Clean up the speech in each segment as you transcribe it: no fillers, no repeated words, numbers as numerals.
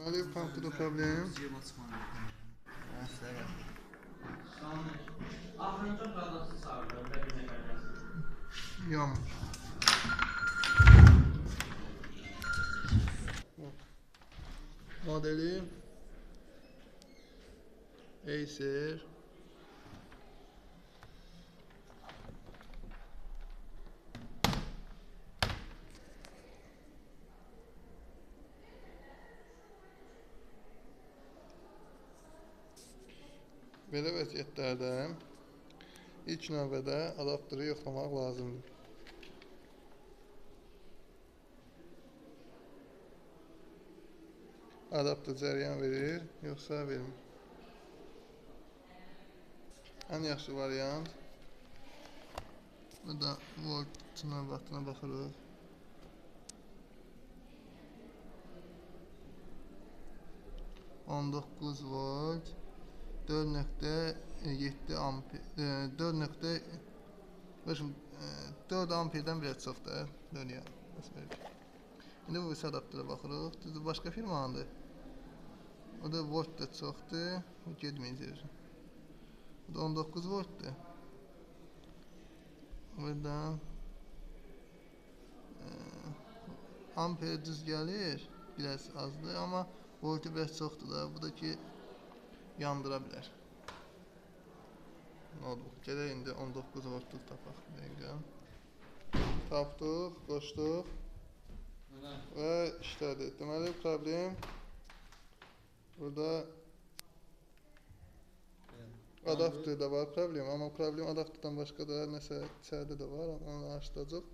Ali, come to the problem. Axırıncı qadası sarılır, bir nəfər Yağmur. Modeli Acer belə vəziyyətlərdə ilk növbədə adapteri yoxlamaq lazımdır. Adapter cəryan verir, yoxsa vermir. Ən yaxşı variant burada voltuna vaxtına baxırıq. %19 volt 4.7 amper 4 amperdən biraz çoxdur. İndi bu adapterə baxırıq. Düzdür, başqa firmandır. O da volt da çoxdur. O getməyəcək. Bu da 19 voltdur. Buradan amperi düz gəlir. Biraz azdır, amma voltu biraz çoxdur da. Bu da ki yandıra bilər. Notebook. Gələk indi 19 voltluk tapaq. Tapdıq, qoşduq və işlədi. Deməli, problem burada adapterdə var problem, amma problem adapterdən başqa da nəsə içəridə də var, onu açdıracaq.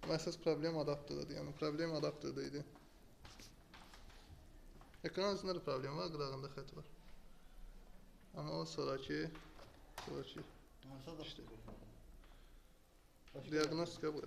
Amma əsas problem adapterdadır, yəni problem adapterdə idi. Ekran üzərində də problem var, qırağında xət var. Amma o sonraki işdir. Diagnostika bu.